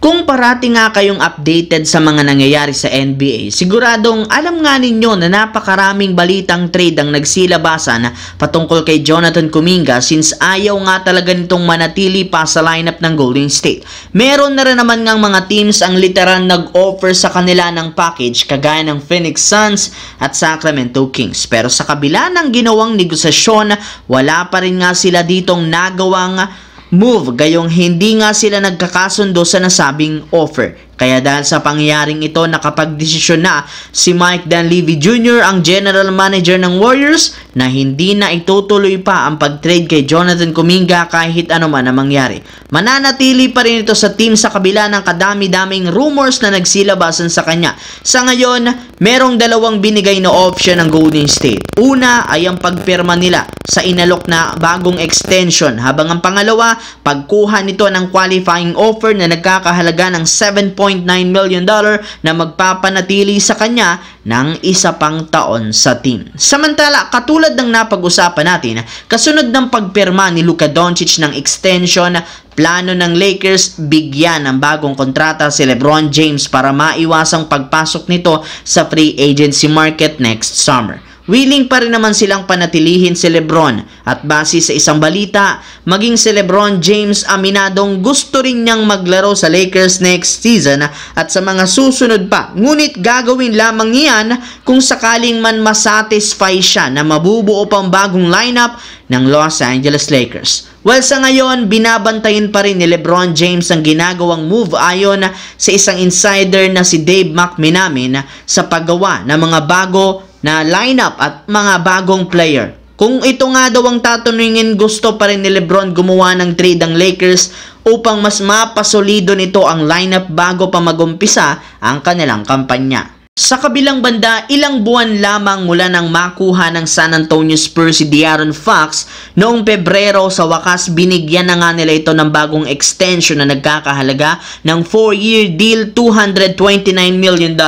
Kung parati nga kayong updated sa mga nangyayari sa NBA, siguradong alam nga ninyo na napakaraming balitang trade ang nagsilabasan patungkol kay Jonathan Kuminga since ayaw nga talaga nitong manatili pa sa lineup ng Golden State. Meron na rin naman ngang mga teams ang literal nag-offer sa kanila ng package kagaya ng Phoenix Suns at Sacramento Kings. Pero sa kabila ng ginawang negosasyon, wala pa rin nga sila ditong nagawang move, gayong hindi nga sila nagkakasundo sa nasabing offer. Kaya dahil sa pangyayaring ito, nakapagdesisyon na si Mike Dunleavy Jr., ang general manager ng Warriors, na hindi na itutuloy pa ang pag-trade kay Jonathan Kuminga kahit ano man ang mangyari. Mananatili pa rin ito sa team sa kabila ng kadami-daming rumors na nagsilabasan sa kanya. Sa ngayon, merong dalawang binigay na option ng Golden State. Una ay ang pagpirma nila sa inalok na bagong extension, habang ang pangalawa, pagkuha nito ng qualifying offer na nagkakahalaga ng $7.9 million na magpapanatili sa kanya ng isa pang taon sa team. Samantala, katulad ng napag-usapan natin, kasunod ng pagpirma ni Luka Doncic ng extension, plano ng Lakers bigyan ng bagong kontrata si LeBron James para maiwasang pagpasok nito sa free agency market next summer. Willing pa rin naman silang panatilihin si LeBron at base sa isang balita, maging si LeBron James aminadong gusto rin niyang maglaro sa Lakers next season at sa mga susunod pa. Ngunit gagawin lamang niyan kung sakaling man masatisfy siya na mabubuo pang bagong lineup ng Los Angeles Lakers. Well, sa ngayon, binabantayin pa rin ni LeBron James ang ginagawang move ayon sa isang insider na si Dave McMenamin sa paggawa ng mga bago na lineup at mga bagong player. Kung ito nga daw ang tatanungin, gusto pa rin ni LeBron gumawa ng trade ang Lakers upang mas mapasolido nito ang lineup bago pa magumpisa ang kanilang kampanya. Sa kabilang banda, ilang buwan lamang mula nang makuha ng San Antonio Spurs si De'Aaron Fox, noong Pebrero sa wakas binigyan na nga nila ito ng bagong extension na nagkakahalaga ng 4-year deal, $229 million.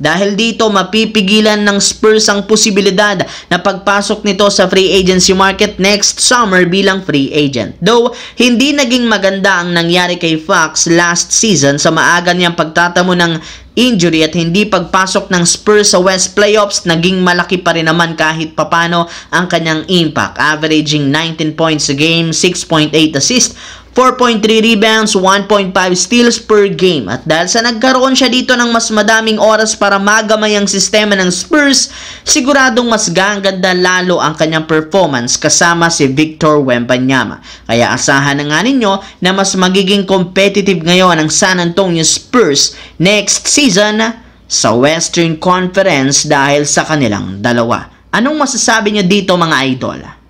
Dahil dito, mapipigilan ng Spurs ang posibilidad na pagpasok nito sa free agency market next summer bilang free agent. Though, hindi naging maganda ang nangyari kay Fox last season sa maaga niyang pagtatamo ng injury at hindi pagpasok ng Spurs sa West Playoffs, naging malaki pa rin naman kahit papano ang kanyang impact, averaging 19 points a game, 6.8 assists, 4.3 rebounds, 1.5 steals per game. At dahil sa nagkaroon siya dito ng mas madaming oras para magamay ang sistema ng Spurs, siguradong mas gaganda lalo ang kanyang performance kasama si Victor Wembanyama. Kaya asahan na nga ninyo na mas magiging competitive ngayon ang San Antonio Spurs next season sa Western Conference dahil sa kanilang dalawa. Anong masasabi nyo dito mga idol?